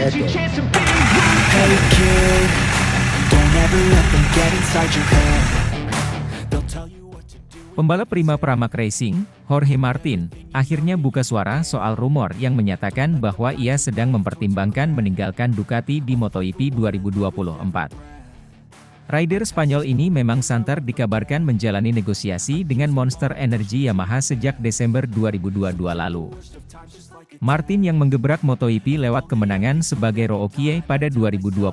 head though. Hey kid, don't ever let them get inside your head. They'll tell you what to do. Pembalap prima Pramac Racing, Jorge Martin, akhirnya buka suara soal rumor yang menyatakan bahwa ia sedang mempertimbangkan meninggalkan Ducati di MotoGP 2024. Rider Spanyol ini memang santer dikabarkan menjalani negosiasi dengan Monster Energy Yamaha sejak Desember 2022 lalu. Martin yang menggebrak MotoGP lewat kemenangan sebagai rookie pada 2021,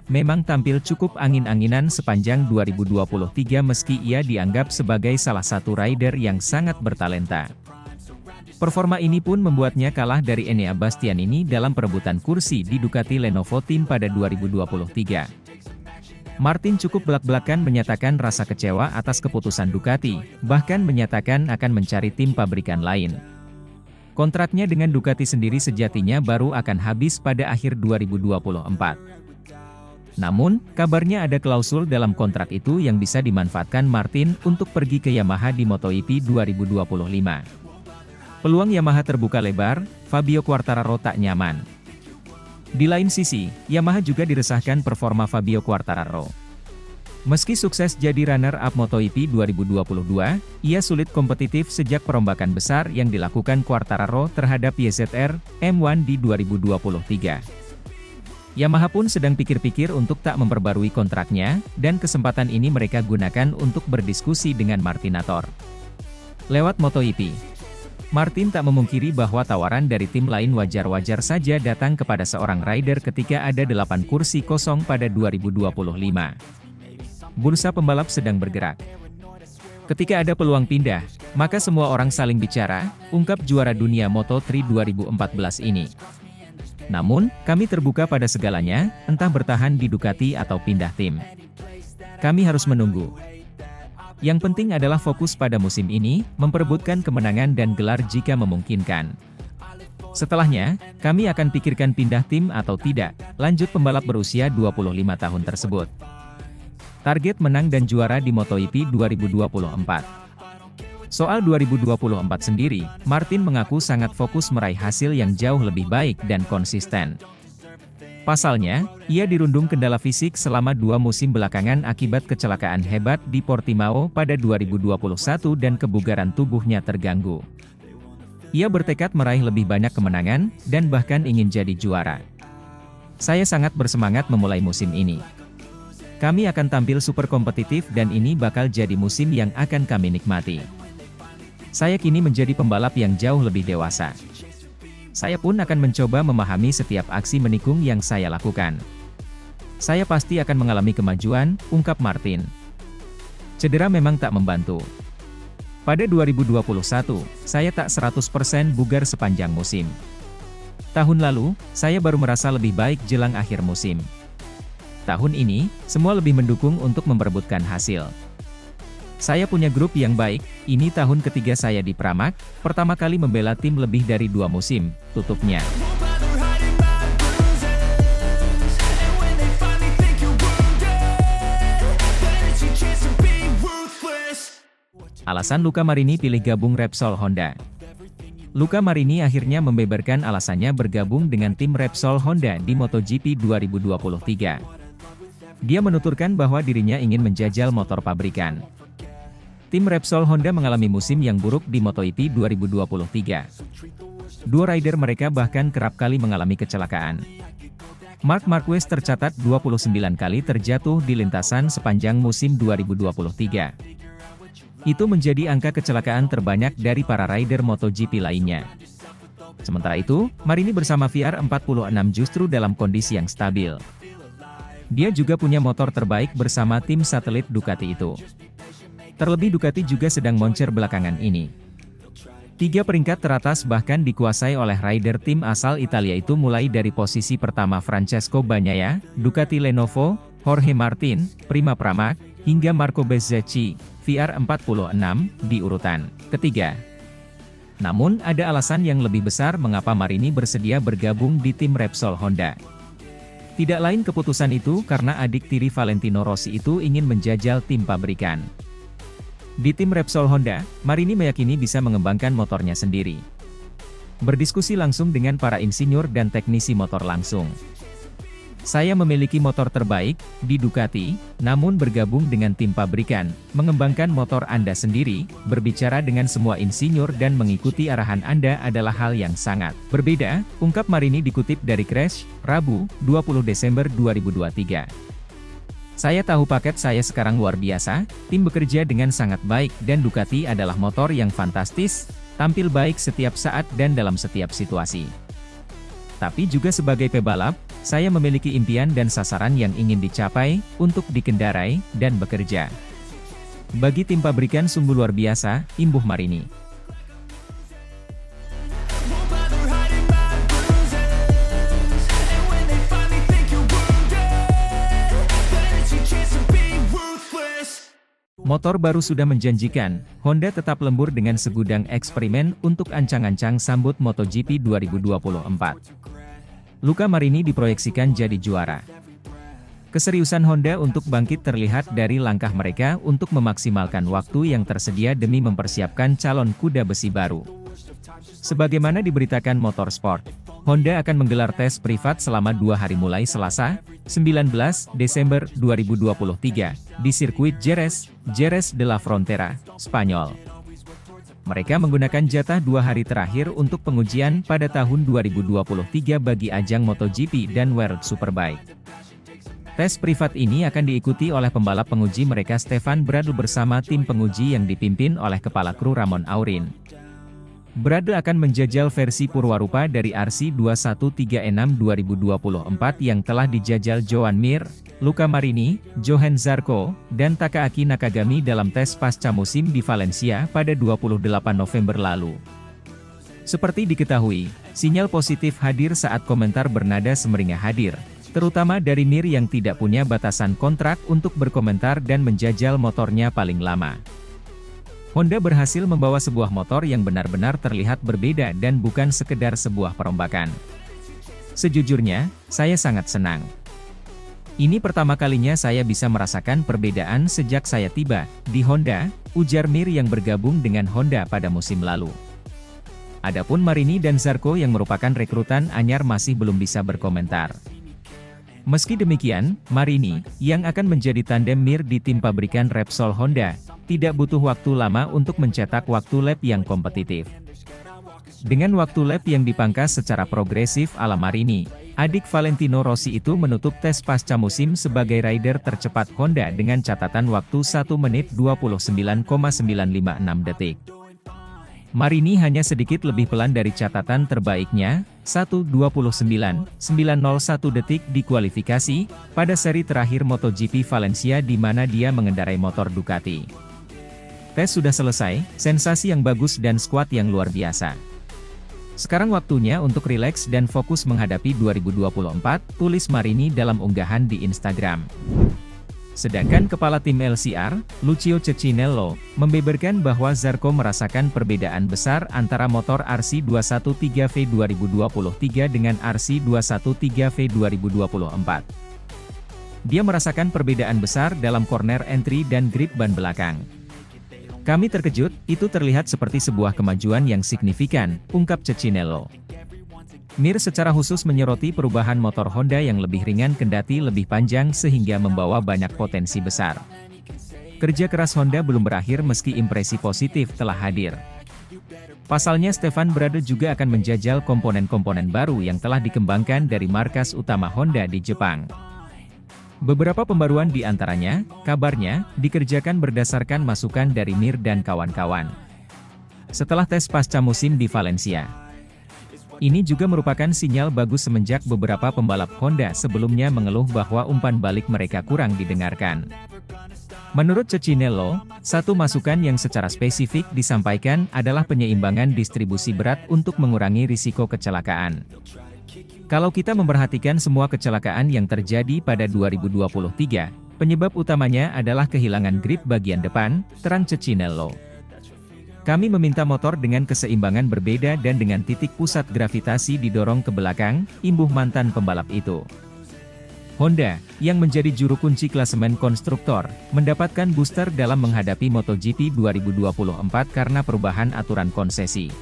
memang tampil cukup angin-anginan sepanjang 2023 meski ia dianggap sebagai salah satu rider yang sangat bertalenta. Performa ini pun membuatnya kalah dari Enea Bastianini dalam perebutan kursi di Ducati Lenovo Team pada 2023. Martin cukup belak-belakan menyatakan rasa kecewa atas keputusan Ducati, bahkan menyatakan akan mencari tim pabrikan lain. Kontraknya dengan Ducati sendiri sejatinya baru akan habis pada akhir 2024. Namun, kabarnya ada klausul dalam kontrak itu yang bisa dimanfaatkan Martin untuk pergi ke Yamaha di MotoGP 2025. Peluang Yamaha terbuka lebar, Fabio Quartararo tak nyaman. Di lain sisi, Yamaha juga diresahkan performa Fabio Quartararo. Meski sukses jadi runner-up MotoGP 2022, ia sulit kompetitif sejak perombakan besar yang dilakukan Quartararo terhadap YZR M1 di 2023. Yamaha pun sedang pikir-pikir untuk tak memperbarui kontraknya, dan kesempatan ini mereka gunakan untuk berdiskusi dengan Martinator. Lewat MotoGP, Martin tak memungkiri bahwa tawaran dari tim lain wajar-wajar saja datang kepada seorang rider ketika ada 8 kursi kosong pada 2025. Bursa pembalap sedang bergerak. Ketika ada peluang pindah, maka semua orang saling bicara, ungkap juara dunia Moto3 2014 ini. Namun, kami terbuka pada segalanya, entah bertahan di Ducati atau pindah tim. Kami harus menunggu. Yang penting adalah fokus pada musim ini, memperebutkan kemenangan dan gelar jika memungkinkan. Setelahnya, kami akan pikirkan pindah tim atau tidak, lanjut pembalap berusia 25 tahun tersebut. Target menang dan juara di MotoGP 2024. Soal 2024 sendiri, Martin mengaku sangat fokus meraih hasil yang jauh lebih baik dan konsisten. Pasalnya, ia dirundung kendala fisik selama 2 musim belakangan akibat kecelakaan hebat di Portimao pada 2021 dan kebugaran tubuhnya terganggu. Ia bertekad meraih lebih banyak kemenangan, dan bahkan ingin jadi juara. Saya sangat bersemangat memulai musim ini. Kami akan tampil super kompetitif dan ini bakal jadi musim yang akan kami nikmati. Saya kini menjadi pembalap yang jauh lebih dewasa. Saya pun akan mencoba memahami setiap aksi menikung yang saya lakukan. Saya pasti akan mengalami kemajuan, ungkap Martin. Cedera memang tak membantu. Pada 2021, saya tak 100% bugar sepanjang musim. Tahun lalu, saya baru merasa lebih baik jelang akhir musim. Tahun ini, semua lebih mendukung untuk memperebutkan hasil. Saya punya grup yang baik, ini tahun ketiga saya di Pramac, pertama kali membela tim lebih dari 2 musim, tutupnya. Alasan Luca Marini pilih gabung Repsol Honda. Luca Marini akhirnya membeberkan alasannya bergabung dengan tim Repsol Honda di MotoGP 2023. Dia menuturkan bahwa dirinya ingin menjajal motor pabrikan. Tim Repsol Honda mengalami musim yang buruk di MotoGP 2023. 2 rider mereka bahkan kerap kali mengalami kecelakaan. Marc Marquez tercatat 29 kali terjatuh di lintasan sepanjang musim 2023. Itu menjadi angka kecelakaan terbanyak dari para rider MotoGP lainnya. Sementara itu, Marini bersama VR46 justru dalam kondisi yang stabil. Dia juga punya motor terbaik bersama tim satelit Ducati itu. Terlebih Ducati juga sedang moncer belakangan ini. 3 peringkat teratas bahkan dikuasai oleh rider tim asal Italia itu mulai dari posisi pertama Francesco Bagnaia, Ducati Lenovo, Jorge Martin, Prima Pramac, hingga Marco Bezzecchi, VR46, di urutan ketiga. Namun ada alasan yang lebih besar mengapa Marini bersedia bergabung di tim Repsol Honda. Tidak lain keputusan itu karena adik tiri Valentino Rossi itu ingin menjajal tim pabrikan. Di tim Repsol Honda, Marini meyakini bisa mengembangkan motornya sendiri. berdiskusi langsung dengan para insinyur dan teknisi motor langsung. Saya memiliki motor terbaik di Ducati, namun bergabung dengan tim pabrikan, mengembangkan motor Anda sendiri, berbicara dengan semua insinyur dan mengikuti arahan Anda adalah hal yang sangat berbeda, ungkap Marini dikutip dari Crash, Rabu, 20 Desember 2023. Saya tahu paket saya sekarang luar biasa, tim bekerja dengan sangat baik dan Ducati adalah motor yang fantastis, tampil baik setiap saat dan dalam setiap situasi. Tapi juga sebagai pebalap, saya memiliki impian dan sasaran yang ingin dicapai, untuk dikendarai, dan bekerja. Bagi tim pabrikan sungguh luar biasa, imbuh Marini. Motor baru sudah menjanjikan, Honda tetap lembur dengan segudang eksperimen untuk ancang-ancang sambut MotoGP 2024. Luca Marini diproyeksikan jadi juara. Keseriusan Honda untuk bangkit terlihat dari langkah mereka untuk memaksimalkan waktu yang tersedia demi mempersiapkan calon kuda besi baru. Sebagaimana diberitakan Motorsport, Honda akan menggelar tes privat selama 2 hari mulai Selasa, 19 Desember 2023, di sirkuit Jerez de la Frontera, Spanyol. Mereka menggunakan jatah 2 hari terakhir untuk pengujian pada tahun 2023 bagi ajang MotoGP dan World Superbike. Tes privat ini akan diikuti oleh pembalap penguji mereka Stefan Bradl bersama tim penguji yang dipimpin oleh kepala kru Ramon Aurin. Bradl akan menjajal versi purwarupa dari RC2136 2024 yang telah dijajal Joan Mir, Luca Marini, Johann Zarco, dan Takaaki Nakagami dalam tes pasca musim di Valencia pada 28 November lalu. Seperti diketahui, sinyal positif hadir saat komentar bernada semeringah hadir, terutama dari Mir yang tidak punya batasan kontrak untuk berkomentar dan menjajal motornya paling lama. Honda berhasil membawa sebuah motor yang benar-benar terlihat berbeda dan bukan sekedar sebuah perombakan. Sejujurnya, saya sangat senang. Ini pertama kalinya saya bisa merasakan perbedaan sejak saya tiba di Honda, ujar Mir yang bergabung dengan Honda pada musim lalu. Adapun Marini dan Zarco yang merupakan rekrutan anyar masih belum bisa berkomentar. Meski demikian, Marini, yang akan menjadi tandem Mir di tim pabrikan Repsol Honda, tidak butuh waktu lama untuk mencetak waktu lap yang kompetitif. Dengan waktu lap yang dipangkas secara progresif ala Marini, adik Valentino Rossi itu menutup tes pasca musim sebagai rider tercepat Honda dengan catatan waktu 1 menit 29,956 detik. Marini hanya sedikit lebih pelan dari catatan terbaiknya, 1:29.901 detik di kualifikasi, pada seri terakhir MotoGP Valencia di mana dia mengendarai motor Ducati. Tes sudah selesai, sensasi yang bagus dan skuad yang luar biasa. Sekarang waktunya untuk rileks dan fokus menghadapi 2024, tulis Marini dalam unggahan di Instagram. Sedangkan kepala tim LCR, Lucio Cecchinello, membeberkan bahwa Zarco merasakan perbedaan besar antara motor RC213V 2023 dengan RC213V 2024. Dia merasakan perbedaan besar dalam corner entry dan grip ban belakang. Kami terkejut, itu terlihat seperti sebuah kemajuan yang signifikan, ungkap Cecchinello. Mir secara khusus menyoroti perubahan motor Honda yang lebih ringan kendati lebih panjang sehingga membawa banyak potensi besar. Kerja keras Honda belum berakhir meski impresi positif telah hadir. Pasalnya Stefan Bradl juga akan menjajal komponen-komponen baru yang telah dikembangkan dari markas utama Honda di Jepang. Beberapa pembaruan di antaranya, kabarnya, dikerjakan berdasarkan masukan dari Mir dan kawan-kawan. Setelah tes pasca musim di Valencia. Ini juga merupakan sinyal bagus semenjak beberapa pembalap Honda sebelumnya mengeluh bahwa umpan balik mereka kurang didengarkan. Menurut Cecchinello, satu masukan yang secara spesifik disampaikan adalah penyeimbangan distribusi berat untuk mengurangi risiko kecelakaan. Kalau kita memperhatikan semua kecelakaan yang terjadi pada 2023, penyebab utamanya adalah kehilangan grip bagian depan, terang Cecchinello. Kami meminta motor dengan keseimbangan berbeda dan dengan titik pusat gravitasi didorong ke belakang, imbuh mantan pembalap itu. Honda, yang menjadi juru kunci klasemen konstruktor, mendapatkan booster dalam menghadapi MotoGP 2024 karena perubahan aturan konsesi.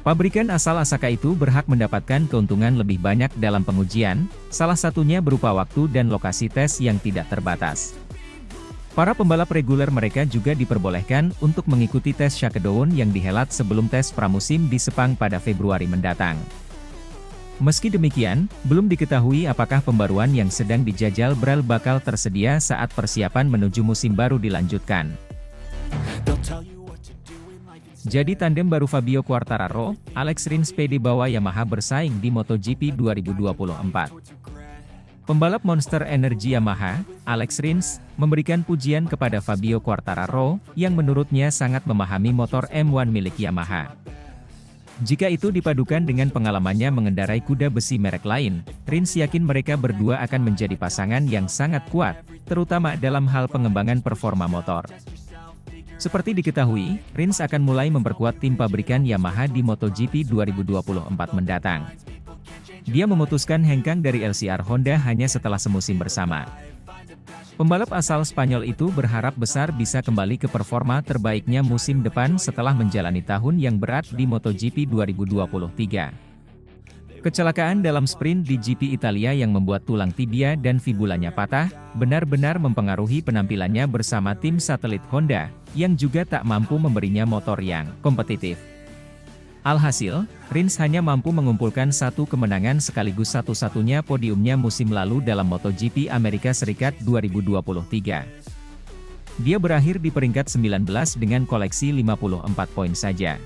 Pabrikan asal Asaka itu berhak mendapatkan keuntungan lebih banyak dalam pengujian, salah satunya berupa waktu dan lokasi tes yang tidak terbatas. Para pembalap reguler mereka juga diperbolehkan untuk mengikuti tes shakedown yang dihelat sebelum tes pramusim di Sepang pada Februari mendatang. Meski demikian, belum diketahui apakah pembaruan yang sedang dijajal Bral bakal tersedia saat persiapan menuju musim baru dilanjutkan. Jadi tandem baru Fabio Quartararo, Alex Rins PD bawa Yamaha bersaing di MotoGP 2024. Pembalap Monster Energy Yamaha, Alex Rins, memberikan pujian kepada Fabio Quartararo, yang menurutnya sangat memahami motor M1 milik Yamaha. Jika itu dipadukan dengan pengalamannya mengendarai kuda besi merek lain, Rins yakin mereka berdua akan menjadi pasangan yang sangat kuat, terutama dalam hal pengembangan performa motor. Seperti diketahui, Rins akan mulai memperkuat tim pabrikan Yamaha di MotoGP 2024 mendatang. Dia memutuskan hengkang dari LCR Honda hanya setelah semusim bersama. Pembalap asal Spanyol itu berharap besar bisa kembali ke performa terbaiknya musim depan setelah menjalani tahun yang berat di MotoGP 2023. Kecelakaan dalam sprint di GP Italia yang membuat tulang tibia dan fibulanya patah, benar-benar mempengaruhi penampilannya bersama tim satelit Honda, yang juga tak mampu memberinya motor yang kompetitif. Alhasil, Rins hanya mampu mengumpulkan satu kemenangan sekaligus satu-satunya podiumnya musim lalu dalam MotoGP Amerika Serikat 2023. Dia berakhir di peringkat 19 dengan koleksi 54 poin saja.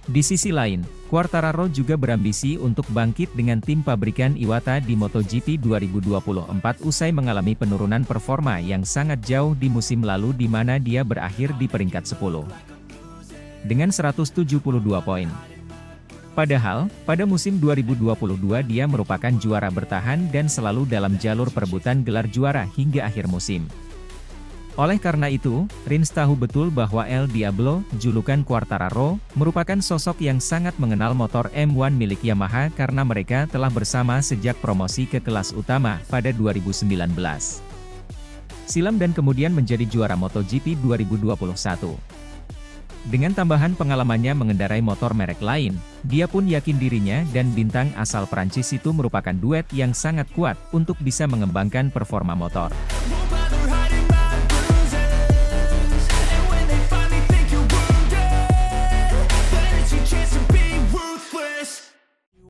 Di sisi lain, Quartararo juga berambisi untuk bangkit dengan tim pabrikan Iwata di MotoGP 2024 usai mengalami penurunan performa yang sangat jauh di musim lalu di mana dia berakhir di peringkat 10. Dengan 172 poin. Padahal, pada musim 2022 dia merupakan juara bertahan dan selalu dalam jalur perebutan gelar juara hingga akhir musim. Oleh karena itu, Rins tahu betul bahwa El Diablo, julukan Quartararo, merupakan sosok yang sangat mengenal motor M1 milik Yamaha karena mereka telah bersama sejak promosi ke kelas utama pada 2019. Silam dan kemudian menjadi juara MotoGP 2021. Dengan tambahan pengalamannya mengendarai motor merek lain, dia pun yakin dirinya dan bintang asal Prancis itu merupakan duet yang sangat kuat untuk bisa mengembangkan performa motor.